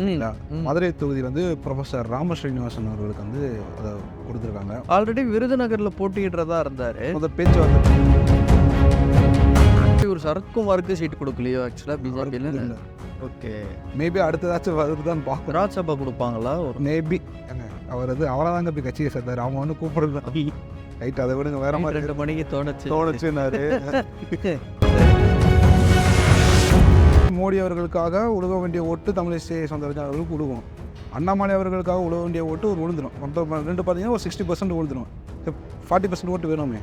சரிங்களா? ம். மதுரை தொகுதி வந்து ப்ரொஃபசர் ராம ஸ்ரீனிவாசன் அவர்களுக்கு வந்து அதை கொடுத்துருக்காங்க. ஆல்ரெடி விருதுநகர்ல போட்டியிடுறதா இருந்தாரு. முதல் பேச்சுவார்த்தை ஒரு சரத்குமாருக்கு சீட் கொடுக்கலையோ ஆக்சுவலா பிஜேபியில. ஓகே. மேபி அடுத்ததாச்சும் வருதுதான் பார்க்குறோம். ராஜ்சபா கொடுப்பாங்களா ஒரு மேபி அவர் வந்து அவளதாங்க போய் கட்சியை சேர்த்தாரு. அவங்க வந்து கூப்பிடுறது ரைட், அதை விடுங்க, வேற மாதிரி 2 மணிக்கு தோணுச்சுன்னாரு. மோடி அவர்களுக்காக உழுக வேண்டிய ஓட்டு தமிழிசை சவுந்தரராஜன் அவர்களுக்கு உழுகும். அண்ணாமலை அவர்களுக்காக உழுக வேண்டிய ஓட்டு ஒரு விழுந்துடும். மொத்தம் ரெண்டு பார்த்தீங்கன்னா ஒரு 60% விழுந்துடும். 40% ஓட்டு வேணுமே.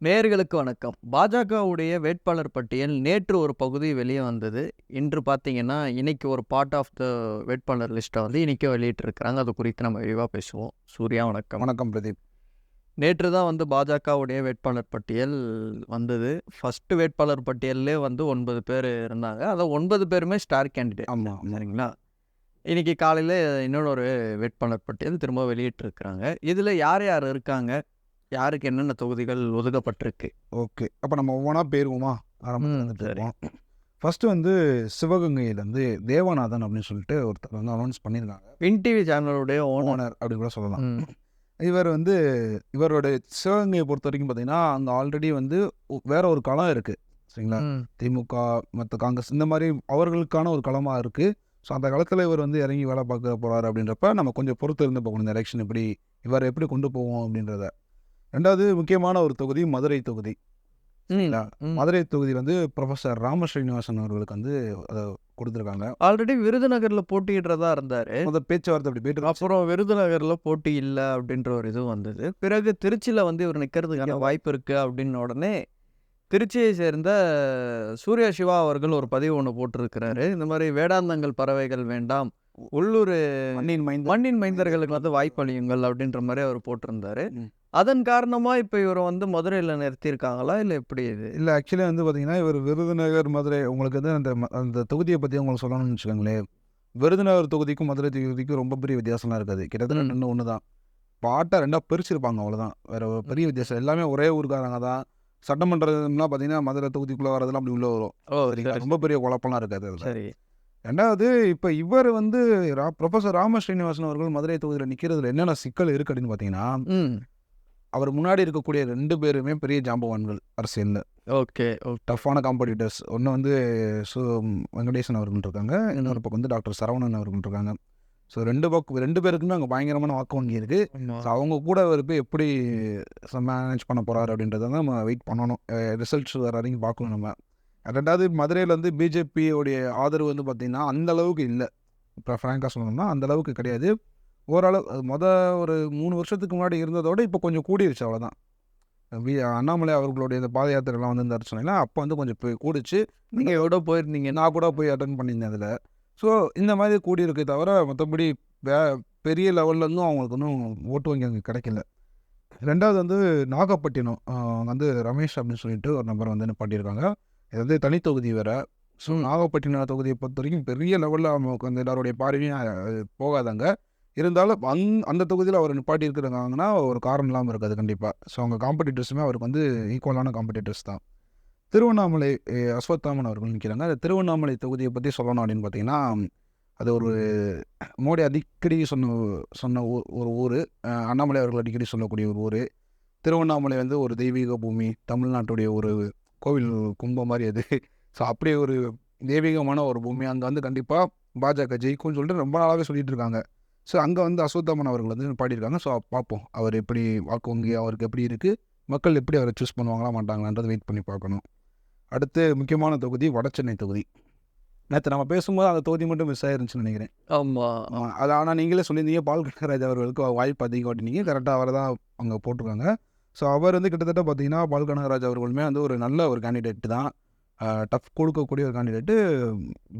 நேயர்களுக்கு வணக்கம். பாஜகவுடைய வேட்பாளர் பட்டியல் நேற்று ஒரு பகுதி வெளியே வந்தது. இன்று பார்த்தீங்கன்னா இன்னைக்கு ஒரு பார்ட் ஆஃப் த வேட்பாளர் லிஸ்ட்டை வந்து இன்னைக்கே வெளியிட்டிருக்கிறாங்க. அது குறித்து நம்ம விரிவாக பேசுவோம். சூர்யா வணக்கம். வணக்கம் பிரதீப். நேற்று தான் வந்து பாஜகவுடைய வேட்பாளர் பட்டியல் வந்தது. ஃபஸ்ட்டு வேட்பாளர் பட்டியல்லே வந்து 9 பேர் இருந்தாங்க. அதை 9 பேருமே ஸ்டார் கேண்டிடேட். ஆமாம், சரிங்களா? இன்னைக்கு காலையில் இன்னொரு வேட்பாளர் பட்டியல் திரும்ப வெளியிட்டிருக்கிறாங்க. இதில் யார் யார் இருக்காங்க, யாருக்கு என்னென்ன தொகுதிகள் ஒதுக்கப்பட்டிருக்கு? ஓகே, அப்போ நம்ம ஒவ்வொன்றா போயிருவோமா? சரி. ஃபர்ஸ்ட் வந்து சிவகங்கையிலேருந்து தேவநாதன் அப்படின்னு சொல்லிட்டு ஒருத்தர் வந்து அனௌன்ஸ் பண்ணியிருக்காங்க. வின் டிவி சேனலுடைய ஓனர் அப்படி கூட சொல்லலாம். இவர் வந்து இவரோட சிவகங்கையை பொறுத்த வரைக்கும் பார்த்தீங்கன்னா அங்கே ஆல்ரெடி வந்து வேற ஒரு களம் இருக்குது. சரிங்களா? திமுக மற்ற காங்கிரஸ் இந்த மாதிரி அவர்களுக்கான ஒரு களமாக இருக்குது. ஸோ அந்த களத்தில் இவர் வந்து இறங்கி வேலை பார்க்க போகிறார். அப்படின்றப்ப நம்ம கொஞ்சம் பொறுத்து இருந்து போகணும், இந்த எலெக்ஷன் எப்படி இவர் எப்படி கொண்டு போவோம் அப்படின்றத. ரெண்டாவது முக்கியமான ஒரு தொகுதி மதுரை தொகுதி. சரிங்களா? மதுரை தொகுதி வந்து ப்ரொஃபசர் ராம ஸ்ரீனிவாசன் அவர்களுக்கு வந்து அதை கொடுத்துருக்காங்க. ஆல்ரெடி விருதுநகர்ல போட்டியிடுறதா இருந்தாரு. முதல் பேச்சுவார்த்தை அப்படி போயிட்டு அப்புறம் விருதுநகர்ல போட்டி இல்லை அப்படின்ற ஒரு இது வந்தது. பிறகு திருச்சியில் வந்து இவர் நிற்கிறதுக்கான வாய்ப்பு இருக்குது அப்படின்ன உடனே திருச்சியை சேர்ந்த சூர்யா சிவா அவர்கள் ஒரு பதிவு ஒன்று போட்டிருக்கிறாரு. இந்த மாதிரி வேடாந்தங்கள் பறவைகள் வேண்டாம், உள்ளூர் மண்ணின் மைந்தர்களுக்கு வந்து வாய்ப்பளியுங்கள் அப்படின்ற மாதிரி அவர் போட்டிருந்தாரு. அதன் காரணமாக இப்போ இவரை வந்து மதுரையில் நிறுத்தியிருக்காங்களா இல்லை எப்படி இது? இல்லை, ஆக்சுவலி வந்து பார்த்தீங்கன்னா இவர் விருதுநகர் மதுரை உங்களுக்கு வந்து அந்த தொகுதியை பற்றி உங்களுக்கு சொல்லணும்னு வச்சுக்கோங்களேன். விருதுநகர் தொகுதிக்கும் மதுரை தொகுதிக்கும் ரொம்ப பெரிய வித்தியாசம்லாம் இருக்காது. கிட்டத்தட்ட ரெண்டு ஒன்று தான். பாட்டை ரெண்டாக பிரிச்சிருப்பாங்க, அவ்வளோதான். வேறு பெரிய வித்தியாசம். எல்லாமே ஒரே ஊருக்காரங்க தான். சட்டமன்றம்லாம் பார்த்தீங்கன்னா மதுரை தொகுதிக்குள்ளே வரதெல்லாம் அப்படி உள்ளே வரும். சரிங்களா? ரொம்ப பெரிய குழப்பம்லாம் இருக்காது அதில். சரி. ரெண்டாவது இப்போ இவர் வந்து ப்ரொஃபசர் ராம ஸ்ரீனிவாசன் அவர்கள் மதுரை தொகுதியில் நிற்கிறதுல என்னென்ன சிக்கல் இருக்குது அப்படின்னு பார்த்தீங்கன்னா, அவர் முன்னாடி இருக்கக்கூடிய 2 பேருமே பெரிய ஜாம்பவான்கள் அரசியலில். ஓகே. டஃப்பான காம்படிட்டர்ஸ். ஒன்று வந்து வெங்கடேசன் அவர்கள் இருக்காங்க, இன்னொரு பக்கம் வந்து டாக்டர் சரவணன் அவர்கள் இருக்காங்க. ஸோ 2 பேருக்குமே அங்கே பயங்கரமான வாக்கு வங்கி இருக்குது. ஸோ அவங்க கூட அவர் போய் எப்படி மேனேஜ் பண்ண போகிறாரு அப்படின்றத தான் நம்ம வெயிட் பண்ணணும். ரிசல்ட்ஸ் வர வரைக்கும் பார்க்கணும் நம்ம. ரெண்டாவது மதுரையில் வந்து பிஜேபியோடைய ஆதரவு வந்து பார்த்திங்கன்னா அந்த அளவுக்கு இல்லை. இப்போ ஃப்ராங்காக சொல்லணும்னா அந்த அளவுக்கு கிடையாது. ஓரளவு ஒரு 3 வருஷத்துக்கு முன்னாடி இருந்ததோட இப்போ கொஞ்சம் கூடிருச்சு, அவ்வளோதான். அண்ணாமலை அவர்களுடைய இந்த பாத யாத்திரைலாம் வந்து இருந்தார் சொன்னீங்கன்னா அப்போ வந்து கொஞ்சம் கூடிச்சு. நீங்கள் எவ்வளோ போயிருந்தீங்க? நான் கூட போய் அட்டன் பண்ணியிருந்தேன் அதில். ஸோ இந்த மாதிரி கூடியிருக்கே தவிர மற்றபடி பெரிய லெவல்லேருந்தும் அவங்களுக்கு ஒன்றும் ஓட்டு வங்கி அங்கே கிடைக்கல. ரெண்டாவது வந்து நாகப்பட்டினம் வந்து ரமேஷ் அப்படின்னு சொல்லிட்டு ஒரு நபர் வந்து நிப்பாட்டியிருக்காங்க. இது வந்து தனித்தொகுதி வேறு. ஸோ நாகப்பட்டினம் தொகுதியை பொறுத்த வரைக்கும் பெரிய லெவலில் அவங்களுக்கு வந்து எல்லாருடைய பார்வையும் போகாதாங்க. இருந்தாலும் அந்த தொகுதியில் அவர் நிப்பாட்டி இருக்கிறாங்கன்னா ஒரு காரணம் இல்லாமல் இருக்காது கண்டிப்பாக. ஸோ அவங்க காம்படிட்டர்ஸுமே அவருக்கு வந்து ஈக்குவலான காம்படிட்டர்ஸ் தான். திருவண்ணாமலை அஸ்வத்தாமன் அவர்கள் நிற்கிறாங்க. அந்த திருவண்ணாமலை தொகுதியை பற்றி சொல்லணும் அப்படின்னு பார்த்தீங்கன்னா அது ஒரு மோடி அடிக்கடி சொன்ன ஒரு ஊர். அண்ணாமலை அவர்கள் அடிக்கடி சொல்லக்கூடிய ஒரு ஊர். திருவண்ணாமலை வந்து ஒரு தெய்வீக பூமி, தமிழ்நாட்டுடைய ஒரு கோவில் கும்பம் மாதிரி அது. ஸோ அப்படியே ஒரு தெய்வீகமான ஒரு பூமி. அங்கே வந்து கண்டிப்பாக பாஜக ஜெயிக்கும்னு சொல்லிட்டு ரொம்ப நாளாகவே சொல்லிட்டு இருக்காங்க. ஸோ அங்கே வந்து அஸ்வத்தாமன் அவர்கள் வந்து பாடியிருக்காங்க. ஸோ பார்ப்போம் அவர் எப்படி வாக்கு வங்கி அவருக்கு எப்படி இருக்குது, மக்கள் எப்படி அவரை சூஸ் பண்ணுவாங்களா மாட்டாங்களான்றது வெயிட் பண்ணி பார்க்கணும். அடுத்து முக்கியமான தொகுதி வடசென்னை தொகுதி. நேற்று நம்ம பேசும்போது அந்த தொகுதி மட்டும் மிஸ் ஆயிருந்துச்சுன்னு நினைக்கிறேன். ஆமாம். அது ஆனால் நீங்களே சொல்லியிருந்தீங்க பால் கனகராஜ் அவர்களுக்கு வாய்ப்பு அதிகம் அப்படின்னீங்க. கரெக்டாக அவரை தான் அங்கே போட்டிருக்காங்க. ஸோ அவர் வந்து கிட்டத்தட்ட பார்த்தீங்கன்னா பால் கனகராஜ் அவர்களுமே வந்து ஒரு நல்ல ஒரு கேண்டிடேட் தான். டஃப் கொடுக்கக்கூடிய ஒரு கேண்டிடேட்டு.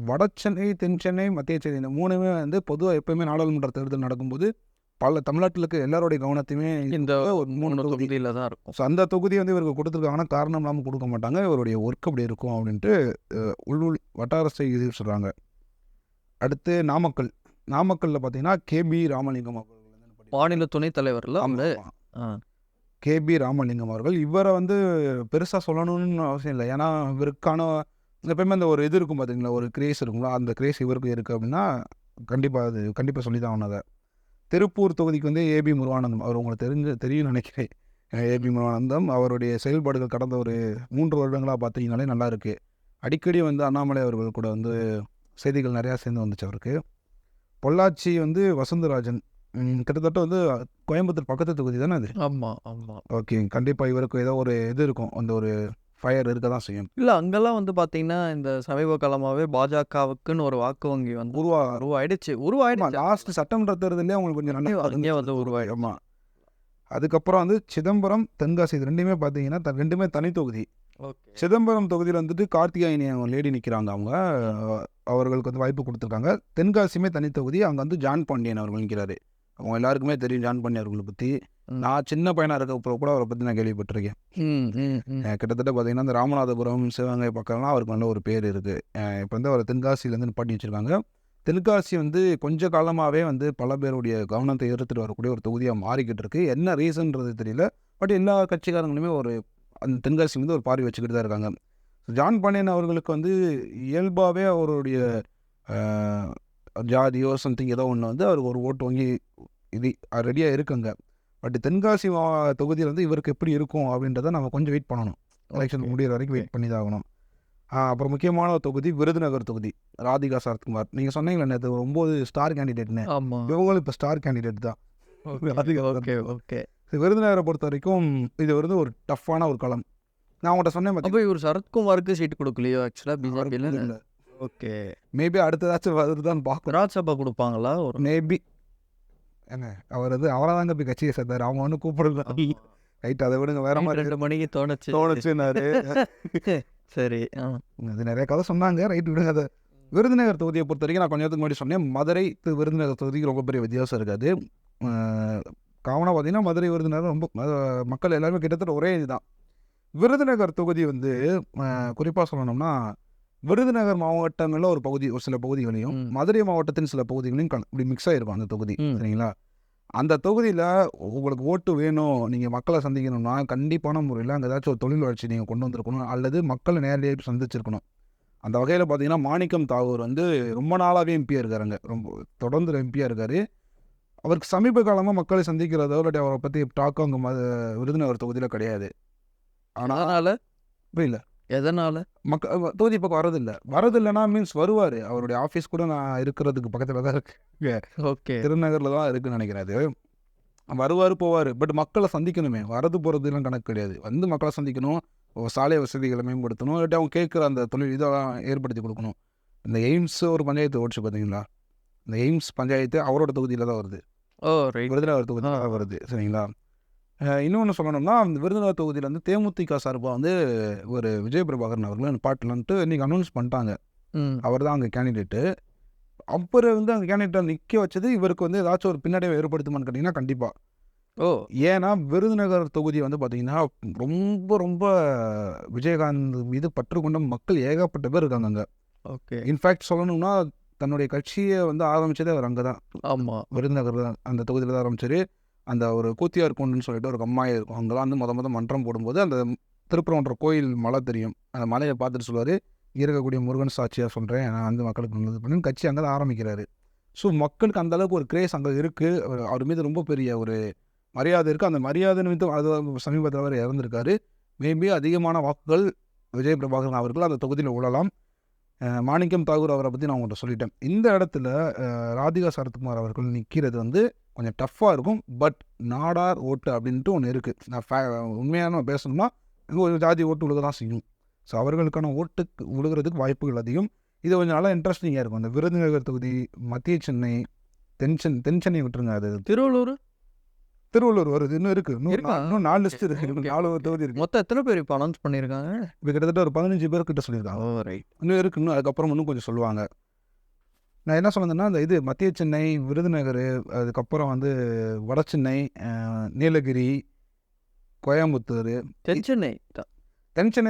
வடசென்னை, தென் சென்னை, மத்திய சென்னை இந்த 3மே வந்து பொதுவாக எப்போயுமே நாடாளுமன்ற தேர்தல் நடக்கும்போது தமிழ்நாட்டில் இருக்க எல்லாருடைய கவனத்தையுமே இந்த ஒரு 3 தொகுதியில் தான் இருக்கும். ஸோ அந்த தொகுதியை வந்து இவருக்கு கொடுத்துருக்காங்கன்னா காரணம் இல்லாமல் கொடுக்க மாட்டாங்க. இவருடைய ஒர்க் அப்படி இருக்கும் அப்படின்ட்டு உள்ளூர் வட்டார செய்தி சொல்கிறாங்க. அடுத்து நாமக்கல்லில் பார்த்தீங்கன்னா கேபி ராமலிங்கம் அவர்கள் மாநில துணைத் தலைவரில் கேபி ராமலிங்கம் அவர்கள். இவரை வந்து பெருசாக சொல்லணும்னு அவசியம் இல்லை. ஏன்னா இவருக்கான எப்பயுமே அந்த ஒரு இது இருக்கும் பார்த்தீங்களா, ஒரு கிரேஸ் இருக்குங்களா, அந்த கிரேஸ் இவருக்கு இருக்குது அப்படின்னா கண்டிப்பாக சொல்லி தான் ஆகணும் அதை. திருப்பூர் தொகுதிக்கு வந்து ஏபி முருகானந்தம் அவர் உங்களுக்கு தெரியும்னு நினைக்கிறேன். ஏபி முருகானந்தம் அவருடைய செயல்பாடுகள் கடந்த ஒரு 3 வருடங்களாக பார்த்தீங்கனாலே நல்லா இருக்குது. அடிக்கடி வந்து அண்ணாமலை அவர்கள் கூட வந்து செய்திகள் நிறையா சேர்ந்து வந்துச்சு அவருக்கு. பொள்ளாச்சி வந்து வசந்தராஜன் கிட்டத்தட்ட வந்து கோயம்புத்தூர் பக்கத்து தொகுதி தானே அது. ஆமாம் ஆமாம். ஓகே, கண்டிப்பாக இவருக்கு ஏதோ ஒரு இது இருக்கும், அந்த ஒரு ஃபயர் இருக்க தான் செய்யும். இல்லை அங்கெல்லாம் வந்து பார்த்தீங்கன்னா இந்த சமீப காலமாகவே பாஜகவுக்குன்னு ஒரு வாக்கு வங்கி வந்து உருவாயிடுச்சு. லாஸ்ட் சட்டமன்ற தேர்தலே அவங்களுக்கு கொஞ்சம் நல்லா அங்கே வந்து உருவாயிடும். ஆமாம். அதுக்கப்புறம் வந்து சிதம்பரம், தென்காசி இது ரெண்டுமே பார்த்தீங்கன்னா ரெண்டுமே தனி தொகுதி. ஓகே. சிதம்பரம் தொகுதியில் வந்துட்டு கார்த்திகாயினி அவங்க லேடி நிற்கிறாங்க. அவங்க அவர்களுக்கு வந்து வாய்ப்பு கொடுத்துருக்காங்க. தென்காசியுமே தனி தொகுதி. அங்கே வந்து ஜான் பாண்டியன் அவர்கள் நிற்கிறாரு. அவங்க எல்லாருக்குமே தெரியும் ஜான் பாண்டியன் அவர்களை பற்றி. நான் சின்ன பையனாக இருக்க கூட அவரை பற்றி நான் கேள்விப்பட்டிருக்கேன். கிட்டத்தட்ட பார்த்தீங்கன்னா இந்த ராமநாதபுரம், சிவகங்கை பக்கம்லாம் அவருக்கு நல்ல ஒரு பேர் இருக்குது. இப்போ வந்து அவர் தென்காசியிலேருந்து நிப்பாட்டி வச்சுருக்காங்க. தென்காசி வந்து கொஞ்ச காலமாகவே வந்து பல பேருடைய கவனத்தை ஈர்த்துட்டு வரக்கூடிய ஒரு தொகுதியாக மாறிக்கிட்டு இருக்கு. என்ன ரீசன்றது தெரியல. பட் எல்லா கட்சிக்காரங்களுமே அந்த தென்காசி வந்து ஒரு பார்வை வச்சுக்கிட்டு தான் இருக்காங்க. ஜான் பாண்டியன் அவர்களுக்கு வந்து இயல்பாகவே அவருடைய ஜாதியோ சம்திங் ஏதோ ஒன்று வந்து அவருக்கு ஒரு ஓட்டு வங்கி இது ரெடியாக இருக்குங்க. பட் தென்காசி தொகுதியில் வந்து இவருக்கு எப்படி இருக்கும் அப்படின்றத நம்ம கொஞ்சம் வெயிட் பண்ணணும். எலெக்ஷன் முடிகிற வரைக்கும் வெயிட் பண்ணி தான் ஆகணும். அப்புறம் முக்கியமான ஒரு தொகுதி விருதுநகர் தொகுதி. ராதிகா சரத்குமார், நீங்கள் சொன்னீங்களே நேற்று 9 ஸ்டார் கேண்டிடேட்னு, இவங்களும் இப்போ ஸ்டார் கேண்டிடேட் தான். ஓகே. விருதுநகரை பொறுத்த வரைக்கும் இது வந்து ஒரு டஃப்பான ஒரு களம். நான் உங்கள்கிட்ட சொன்னேன். அப்போ இவர் சரத்குமாருக்கு சீட் கொடுக்கலையோ ஆக்சுவலாக பிஜேபியில்? இல்லை. ஓகே. மேபி அடுத்ததாச்சும் வருதுதான் பார்க்கணும். ராஜ்சபா கொடுப்பாங்களா? ஒரு மேபி ஏங்க அவர் வந்து அவராதாங்க போய் கட்சியை சேர்த்தாரு. அவங்க ஒன்றும் கூப்பிடல. ரைட், அதை விடுங்க. வேற மாதிரி 2 மணிக்கு தோணுச்சுன்னாரு. சரி. அது நிறைய கதை சொன்னாங்க. ரைட், விடுங்க அதை. விருதுநகர் தொகுதியை பொறுத்த வரைக்கும் நான் கொஞ்ச நேரத்துக்கு முன்னாடி சொன்னேன், மதுரை விருதுநகர் தொகுதிக்கு ரொம்ப பெரிய வித்தியாசம் இருக்காது. காமனாக பார்த்தீங்கன்னா மதுரை விருதுநகர் ரொம்ப மக்கள் எல்லாருமே கிட்டத்தட்ட ஒரே இதுதான். விருதுநகர் தொகுதி வந்து குறிப்பாக சொல்லணும்னா விருதுநகர் மாவட்டங்களில் ஒரு சில பகுதிகளையும் மதுரை மாவட்டத்தின் சில பகுதிகளையும் இப்படி மிக்ஸ் ஆகிருக்கும் அந்த தொகுதி. சரிங்களா? அந்த தொகுதியில் உங்களுக்கு ஓட்டு வேணும், நீங்கள் மக்களை சந்திக்கணும்னா கண்டிப்பான முறையில் அங்கே ஏதாச்சும் ஒரு தொழில் வளர்ச்சி நீங்கள் கொண்டு வந்திருக்கணும், அல்லது மக்களை நேரடியாக சந்திச்சிருக்கணும். அந்த வகையில் பார்த்தீங்கன்னா மாணிக்கம் தாகூர் வந்து ரொம்ப நாளாகவே எம்பியாக இருக்காருங்க. ரொம்ப தொடர்ந்து எம்பியாக இருக்கார். அவருக்கு சமீப காலமாக மக்களை சந்திக்கிறதோ இல்லாட்டி அவரை பற்றி டாக்கும் அங்கே விருதுநகர் தொகுதியில் கிடையாது. ஆனால் புரியல எதனால் தொகுதி பக்கம் வரதில்லைன்னா மீன்ஸ் வருவார். அவருடைய ஆஃபீஸ் கூட நான் இருக்கிறதுக்கு பக்கத்தில் தான் இருக்கு. ஓகே. திருநகரில் தான் இருக்குன்னு நினைக்கிறேன். அது வருவார் போவார். பட் மக்களை சந்திக்கணுமே, வரது போகிறதுலாம் கணக்கு கிடையாது. வந்து மக்களை சந்திக்கணும், சாலை வசதிகளை மேம்படுத்தணும், இல்லாட்டி அவங்க கேட்குற அந்த தொழில் இதெல்லாம் ஏற்படுத்தி கொடுக்கணும். இந்த எய்ம்ஸ் ஒரு பஞ்சாயத்து ஓடிச்சு பார்த்தீங்களா? இந்த எய்ம்ஸ் பஞ்சாயத்து அவரோட தொகுதியில் தான் வருது. விருதுநகர் தொகுதியில் தான் வருது. சரிங்களா? இன்னொன்று சொல்லணும்னா அந்த விருதுநகர் தொகுதியில் வந்து தேமுதிக சார்பாக வந்து ஒரு விஜய் பிரபாகரன் அவர்கள் நிப்பாட்டலான்ட்டு இன்றைக்கி அனௌன்ஸ் பண்ணிட்டாங்க. அவர் தான் அங்கே கேண்டிடேட்டு. அப்புறம் வந்து அந்த கேண்டிடேட்டை நிற்க வச்சது இவருக்கு வந்து ஏதாச்சும் ஒரு பின்னடைவை ஏற்படுத்துமான்னு கேட்டிங்கன்னா கண்டிப்பாக. ஏன்னா விருதுநகர் தொகுதி வந்து பார்த்திங்கன்னா ரொம்ப ரொம்ப விஜயகாந்த் மீது பற்று கொண்ட மக்கள் ஏகப்பட்ட பேர் இருக்காங்க அங்கே. ஓகே. இன்ஃபேக்ட் சொல்லணும்னா தன்னுடைய கட்சியை வந்து ஆரம்பித்ததே அவர் அங்கே தான். ஆமாம், விருதுநகர் தான் அந்த தொகுதியில் தான் ஆரம்பிச்சார். அந்த ஒரு கூத்தியார் கொண்டுன்னு சொல்லிட்டு ஒரு கம்மாய் இருக்கும். அங்கே தான் வந்து மொதல் மன்றம் போடும்போது அந்த திருப்பரங்குன்ற கோயில் மலை தெரியும். அந்த மலையை பார்த்துட்டு சொல்லுவார், இருக்கக்கூடிய முருகன் சாட்சியாக சொல்கிறேன், நான் வந்து மக்களுக்கு நல்லது பண்ணு கட்சி அங்கே தான் ஆரம்பிக்கிறாரு. ஸோ மக்களுக்கு அந்தளவுக்கு ஒரு கிரேஸ் அங்கே இருக்குது. அவர் மீது ரொம்ப பெரிய ஒரு மரியாதை இருக்குது. அந்த மரியாதை நிமித்தம் அது சமீபத்தில் அவர் இறந்துருக்காரு. மேபி அதிகமான வாக்குகள் விஜய் பிரபாகரன் அவர்கள் அந்த தொகுதியில் உழலாம். மாணிக்கம் தாகூர் அவரை பற்றி நான் உங்கள்கிட்ட சொல்லிட்டேன். இந்த இடத்துல ராதிகா சரத்குமார் அவர்கள் நிற்கிறது வந்து கொஞ்சம் டஃப்பாக இருக்கும். பட் நாடார் ஓட்டு அப்படின்ட்டு ஒன்று இருக்குது. நான் உண்மையான பேசணும்னா ஒரு ஜாதி ஓட்டு விழுக தான் செய்யும். ஸோ அவர்களுக்கான ஓட்டுக்கு விழுகிறதுக்கு வாய்ப்புகள் அதிகம். இது கொஞ்சம் நல்லா இன்ட்ரெஸ்டிங்காக இருக்கும். அந்த விருதுநகர் தொகுதி, மத்திய சென்னை, தென் சென்னை விட்டுருங்க. அது திருவள்ளூர் வருது. இன்னும் இருக்குது. இன்னும் 4 லிஸ்ட் இருக்குது. 4 தொகுதி இருக்குது. மொத்தம் எத்தனை பேர் இப்போ அனௌன்ஸ் பண்ணியிருக்காங்க? இப்போ கிட்டத்தட்ட ஒரு 15 பேர்கிட்ட சொல்லியிருக்காங்க. ரைட். இன்னும் இருக்குது. இன்னும் அதுக்கப்புறம் இன்னும் கொஞ்சம் சொல்லுவாங்க. நான் என்ன சொல்லுறேன்னா இந்த இது மத்திய சென்னை, விருதுநகர், அதுக்கப்புறம் வந்து வட சென்னை, நீலகிரி, கோயம்புத்தூர், தென் சென்னை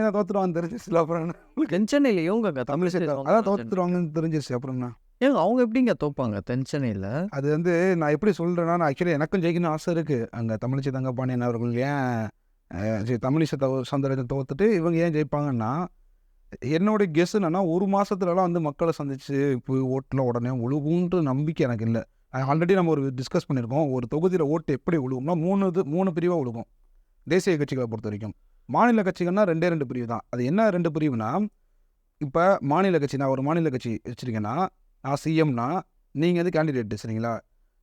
தான் தோற்றுருவாங்கன்னு தெரிஞ்சிச்சு. அப்புறம் தென் சென்னையில் இவங்க தமிழ் அதான் தோற்றுருவாங்கன்னு தெரிஞ்சிச்சு. அப்புறம் என்ன ஏங்க அவங்க எப்படிங்க தோப்பாங்க தென்சென்னையில்? அது வந்து நான் எப்படி சொல்கிறேன்னா, நான் ஆக்சுவலி எனக்கும் ஜெயிக்கணும்னு ஆசை இருக்குது. அங்கே தமிழிசை தங்கப்பாண்டியன் அவர்கள் ஏன் தமிழிசை சவுந்தரராஜன் தோத்துட்டு இவங்க ஏன் ஜெயிப்பாங்கன்னா, என்னோட கெஸ் என்னன்னா, ஒரு மாசத்துலலாம் வந்து மக்களை சந்திச்சு போய் ஓட்டுல உடனே விழுகுன்ற நம்பிக்கை எனக்கு இல்ல. ஆல்ரெடி நம்ம ஒரு டிஸ்கஸ் பண்ணியிருக்கோம். ஒரு தொகுதியில ஓட்டு எப்படி விழுகும்னா 3 பிரிவா விழுகும். தேசிய கட்சிகளை பொறுத்தவரைக்கும். மாநில கட்சிகள்னா 2 பிரிவு தான். அது என்ன 2 பிரிவுனா, இப்ப மாநில கட்சி நான் ஒரு மாநில கட்சி வச்சிருக்கேன்னா, நான் சிஎம்னா, நீங்க வந்து கேண்டிடேட் சரிங்களா?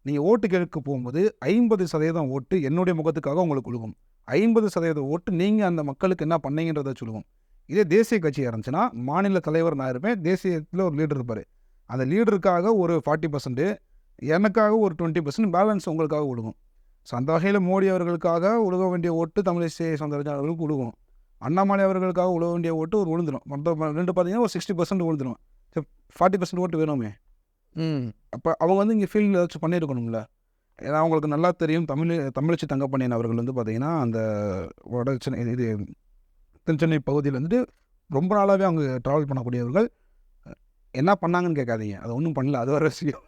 நீங்க ஓட்டு கேட்க போகும்போது 50% ஓட்டு என்னுடைய முகத்துக்காக உங்களுக்கு விழுகும். 50% ஓட்டு நீங்க அந்த மக்களுக்கு என்ன பண்ணீங்கன்றத சொல்லுவோம். இதே தேசிய கட்சியா இருந்துச்சுன்னா, மாநில தலைவர் நான் இருப்பேன். தேசியத்தில ஒரு லீடர் இருப்பாரு. அந்த லீடருக்காக ஒரு 40%, எனக்காக ஒரு 20% பேலன்ஸ் உங்களுக்காக விழுகும். ஸோ அந்த வகையில மோடி அவர்களுக்காக உழுக வேண்டிய ஓட்டு தமிழிசை சவுந்தரராஜன் அவர்களுக்கு விழுகும். அண்ணாமலை அவர்களுக்காக உழுக வேண்டிய ஓட்டு ஒரு விழுந்துரும். மொத்தம் 2 பார்த்தீங்கன்னா ஒரு 60% விழுந்துரும். 40% ஓட்டு வேணுமே. ம். அப்ப அவங்க வந்து இங்க ஃபீல்ட்ல ஏதாச்சும் பண்ணியிருக்கணும்ல. ஏன்னா அவங்களுக்கு நல்லா தெரியும் தமிழிசை தங்கப்பாண்டியன் அவர்கள் வந்து பார்த்தீங்கன்னா, அந்த வட சென்னை இது தென்சென்னை பகுதியில வந்துட்டு ரொம்ப நாளாவே அவங்க ட்ராவல் பண்ணக்கூடியவர்கள். என்ன பண்ணாங்கன்னு கேட்காதீங்க. அது ஒண்ணும் பண்ணல. அது வேற விஷயம்.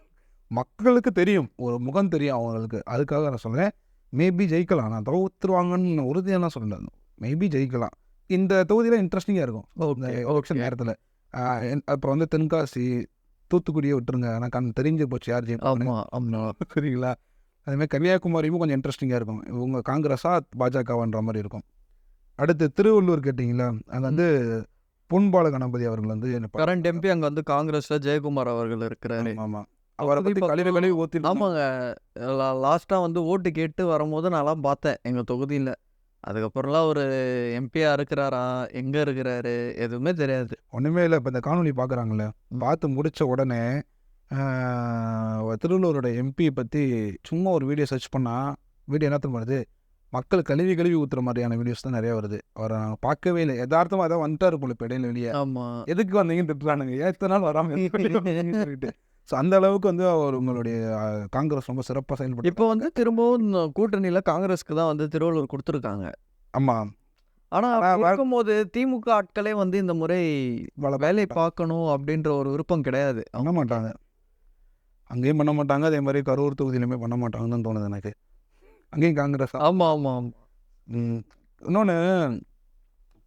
மக்களுக்கு தெரியும். ஒரு முகம் தெரியும் அவங்களுக்கு. அதுக்காக நான் சொல்றேன். மேபி ஜெயிக்கலாம். நான் தோத்துருவாங்கன்னு உறுதியாலாம் சொல்லல. மேபி ஜெயிக்கலாம். இந்த தொகுதியில இன்ட்ரெஸ்டிங்கா இருக்கும். இந்த ஓகே, எலக்ஷன் ஓகே. நேரத்துல. அப்புறம் வந்து தென்காசி, தூத்துக்குடிய விட்டுருங்க. எனக்கு தெரிஞ்சு போச்சு யார் ஜெயிப்பாங்கன்னு. ஆமா, ஆமா. சரிங்களா? அதேமாதிரி கன்னியாகுமரியும் கொஞ்சம் இன்ட்ரெஸ்டிங்கா இருக்கும். இவங்க காங்கிரஸா, பாஜகவான்ற மாரி இருக்கும். அடுத்து திருவள்ளூர் கேட்டீங்களா? அங்க ம். வந்து பொன்பால கணபதி அவர்கள் வந்து கரண்ட் எம்பி அங்க வந்து காங்கிரஸ்ல ஜெயக்குமார் அவர்கள் இருக்கிறாரு. ஆமா. அவரை பத்தி கழுவி ஊத்திட்டு ஆமாங்க. லாஸ்ட்டா வந்து ஓட்டு கேட்டு வரும்போது நான்லாம் பார்த்தேன் எங்க தொகுதியில. அதுக்கப்புறம்லாம் ஒரு எம்பியா இருக்கிறாரா? எங்க இருக்கிறாரு? எதுவுமே தெரியாது. ஒண்ணுமே இல்ல. இப்ப இந்த காணொளி பார்க்குறாங்கல்ல, ம். பார்த்து முடிச்ச உடனே திருவள்ளூரோட எம்பி பத்தி சும்மா ஒரு வீடியோ சர்ச் பண்ணா, வீடியோ என்ன தெரியுமா வருது? மக்கள் கழுவி ஊத்துற மாதிரியான வீடியோஸ் தான் நெறைய வருது. அவர நாங்க பார்க்கவே இல்ல. எதார்த்தமா ஏதோ வந்துட்டாரு போல இப்ப இடையில வெளிய. ஆமா. எதுக்கு வந்தீங்கன்னு திட்டுறானுங்க. ஏன் இத்தன நாள் வராம இருந்தீங்கன்னு சொல்லிட்டு. ஸோ அந்த அளவுக்கு வந்து அவர் உங்களுடைய காங்கிரஸ் ரொம்ப சிறப்பா செயல்பட்டு இப்போ வந்து திரும்பவும் இந்த கூட்டணியில காங்கிரஸ்க்கு தான் வந்து திருவள்ளூர் குடுத்துருக்காங்க. ஆமா. ஆனா ஆனா அப்படி இருக்கும்போது திமுக ஆட்களே வந்து இந்த முறை வேலை வள பார்க்கணும் அப்படின்ற ஒரு விருப்பம் கிடையாது. பண்ண மாட்டாங்க. அங்கேயும் பண்ண மாட்டாங்க. அதே மாரி கரூர் தொகுதியிலுமே பண்ண மாட்டாங்கன்னு தான் தோணுது எனக்கு. அங்கேயும் காங்கிரஸ் தான். ஆமா, ஆமா, ஆமா. ம். இன்னொன்னு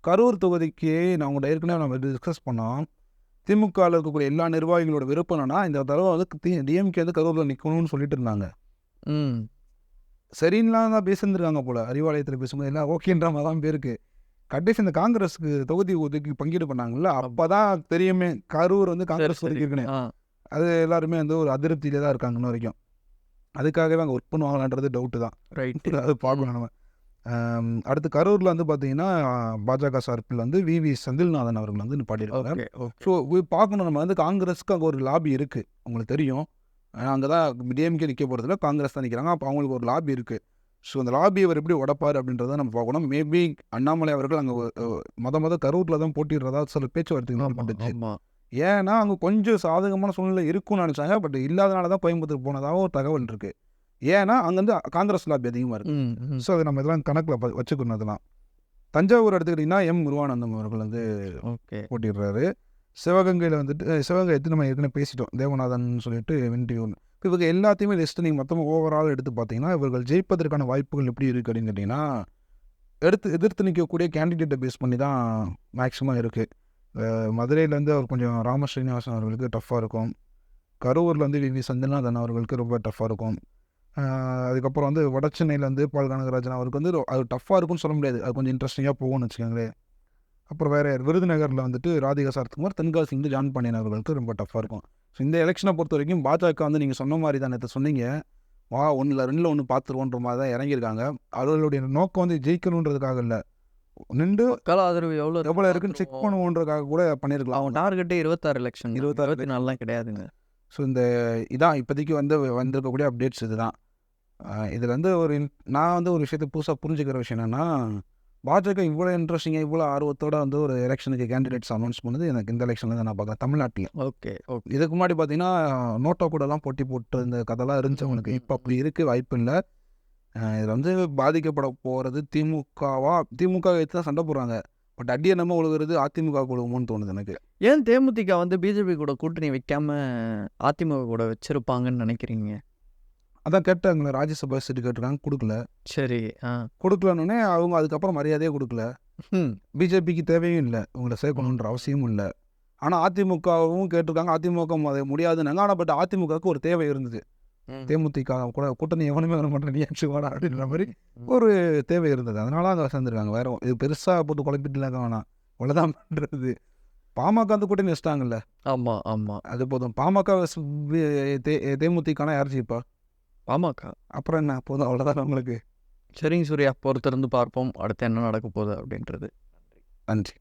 கரூர் தொகுதிக்கு நான் உங்கள்ட்ட ஏற்கனவே நம்ம டிஸ்கஸ் பண்ணோம். திமுகல இருக்கக்கூடிய எல்லா நிர்வாகிகளோட விருப்பம் என்னன்னா, இந்த தடவ வந்து டிஎம்கே வந்து கரூர்ல நிக்கணும்னு சொல்லிட்டு இருந்தாங்க. ம். சரின்னுலாம் தான் பேசியிருந்திருக்காங்க போல. அறிவாலயத்தில பேசும்போது எல்லாம் ஓகேன்ற மாரி தான் பேருக்கு. கடைசி இந்த காங்கிரஸ்க்கு தொகுதி ஒதுக்கி பங்கீடு பண்ணாங்கல்ல, அப்பதான் தெரியுமே கரூர் வந்து சரி, காங்கிரஸ் சரி. ஒதுக்கி இருக்குன்னு. ஆ. அது எல்லாருமே வந்து ஒரு அதிருப்தியில தான் இருக்காங்க இன்ன வரைக்கும். அதுக்காகவே அங்க ஒர்க் பண்ணுவாங்களான்றது டவுட்டு தான். ரைட். அது பார்க்கணும் நம்ம. அடுத்து கரூர்ல வந்து பார்த்தீங்கன்னா, பாஜக சார்பில் வந்து வி. செந்தில்நாதன் அவர்கள் வந்து நிப்பாட்டியிருக்காங்க. Okay, okay. ஸோ பார்க்கணும் நம்ம வந்து காங்கிரஸ்க்கு அங்கே ஒரு லாபி இருக்குது. உங்களுக்கு தெரியும். அங்கே தான் டிஎம்கே நிற்க போகிறதில்ல, காங்கிரஸ் தான் நிற்கிறாங்க. அப்போ அவங்களுக்கு ஒரு லாபி இருக்குது. ஸோ அந்த லாபி அவர் எப்படி உடைப்பார் அப்படின்றத நம்ம பார்க்கணும். மேபி அண்ணாமலை அவர்கள் அங்கே மொத கரூரில் தான் போட்டிடுறதா சில பேச்சுவார்த்தைகள் ஆமா, பட்டுச்சு. ஆமா. ஏன்னா அங்கே கொஞ்சம் சாதகமான சூழ்நிலை இருக்கும்னு நினச்சாங்க. பட் இல்லாதனால தான் கோயம்புத்தூர் போனதாக ஒரு தகவல் இருக்குது. ஏன்னா அங்கேருந்து காங்கிரஸ் லாபி அதிகமாக இருக்குது. ம், ம். ஸோ அதை நம்ம இதெல்லாம் கணக்கில் வச்சுக்கணும் அதெல்லாம். தஞ்சாவூர் எடுத்துக்கிட்டிங்கன்னா முருகானந்தம் அவர்கள் வந்து ஓகே. போட்டிடுறாரு. சிவகங்கையில் வந்துட்டு சிவகங்கை எடுத்து நம்ம ஏற்கனவே பேசிட்டோம். தேவநாதன் சொல்லிட்டு வென்றியூர். இவங்க எல்லாத்தையுமே லிஸ்ட்டு நீங்கள் மொத்தமாக ஓவரால் எடுத்து பார்த்தீங்கன்னா, இவர்கள் ஜெயிப்பதற்கான வாய்ப்புகள் எப்படி இருக்குது அப்படின்னு கேட்டிங்கன்னா, எதிர்த்து நிற்கக்கூடிய கேண்டிடேட்டை பேஸ் பண்ணி தான் மேக்ஸிமம் இருக்குது. மதுரையிலேருந்து அவர் கொஞ்சம் ராம ஸ்ரீனிவாசன் அவர்களுக்கு டஃப்பாக இருக்கும். கரூரில் வந்து வி. செந்தில்நாதன் அவர்களுக்கு ரொம்ப டஃப்பாக இருக்கும். அதுக்கப்புறம் வந்து வட சென்னையிலேருந்து பால் கனகராஜன் அவருக்கு வந்து அது டஃப்பாக இருக்கும்னு சொல்ல முடியாது. அது கொஞ்சம் இன்ட்ரெஸ்டிங்காக போகும்னு வச்சுக்கோங்களேன். அப்புறம் வேறு யார் விருதுநகரில் வந்துட்டு ராதிகா சரத்குமார், தென்காசி வந்து ஜான் பாண்டியன் அவர்களுக்கு ரொம்ப டஃப்பாக இருக்கும். ஸோ இந்த எலெக்ஷனை பொறுத்த வரைக்கும் பாஜக வந்து நீங்கள் சொன்ன மாதிரி தான் நேற்று சொன்னீங்க. 1ல் 2ல் 1 பார்த்துருவோன்ற மாதிரி தான் இறங்கியிருக்காங்க. அவர்களுடைய நோக்கம் வந்து ஜெயிக்கணுன்றதுக்காக இல்லை. நின்று மக்கள் ஆதரவு எவ்வளோ இருக்குன்னு செக் பண்ணுவோன்றதுக்காக கூட பண்ணியிருக்கலாம். அவங்க டார்கெட்டே 26 எலெக்ஷன். 24லாம் கிடையாதுங்க. ஸோ இந்த இதான் இப்போதைக்கு வந்து வந்திருக்கக்கூடிய அப்டேட்ஸ் இதுதான். இதில் வந்து நான் வந்து ஒரு விஷயத்தை புதுசாக புரிஞ்சுக்கிற விஷயம் என்னென்னா, பாஜக இவ்வளோ இன்ட்ரெஸ்டிங்காக இவ்வளோ ஆர்வத்தோட வந்து ஒரு எலெக்ஷனுக்கு கேண்டிடேட்ஸ் அனௌன்ஸ் பண்ணது எனக்கு இந்த எலெக்ஷனில் தான் நான் பார்க்குறேன் தமிழ்நாட்டில். Okay, okay. இதுக்கு முன்னாடி பார்த்தீங்கன்னா நோட்டா கூடலாம் போட்டி போட்டு இந்த கதைலாம் இருந்துச்சு அவனுக்கு. இப்போ அப்படி இருக்குது வாய்ப்பு இல்லை. இதில் வந்து பாதிக்கப்பட போகிறது திமுகவை எடுத்து தான் சண்டை போடுறாங்க. பட் அடி என்னமோ உழுகுறது அதிமுக உழுகுமோன்னு தோணுது எனக்கு. ஏன் தேமுதிக வந்து பிஜேபி கூட கூட்டணி வைக்காம அதிமுக கூட வச்சிருப்பாங்கன்னு நினைக்கிறீங்க? அதான் கேட்டாங்களே, ராஜ்யசபா சீட்டு கேட்டிருக்காங்க, கொடுக்கல. சரி. கொடுக்கலன்னே அவங்க அதுக்கப்புறம் மரியாதையே கொடுக்கல. ம். பிஜேபிக்கு தேவையும் இல்லை, உங்களை சேர்க்கணுன்ற அவசியமும் இல்லை. ஆனால் அதிமுகவும் கேட்டிருக்காங்க, அதிமுக அதை முடியாதுன்னாங்க. ஆனால் பட் அதிமுகவுக்கு ஒரு தேவை இருந்தது. தேமுதிக கூட கூட்டணி எவனுமே வர மாட்டேன், நீ ஆச்சு வாடா அப்படின்ற மாதிரி ஒரு தேவை இருந்தது. அதனால அங்கே சேர்ந்துருக்காங்க. வேற இது பெருசாக போட்டு குழப்பிட்டு இருக்க வேணாம், அவ்வளோதான் பண்ணுறது. பாமக அந்த கூட்டணி வச்சிட்டாங்கல்ல, ஆமாம் ஆமாம். அது போதும். பாமக தேமுதிகனா யார் ஜெயிப்பா? பாமக. அப்புறம் என்ன, போதும், அவ்வளோதான் உங்களுக்கு. சரிங்க சூர்யா, பொறுத்திருந்து பார்ப்போம் அடுத்து என்ன நடக்க போகுது அப்படின்றது. நன்றி.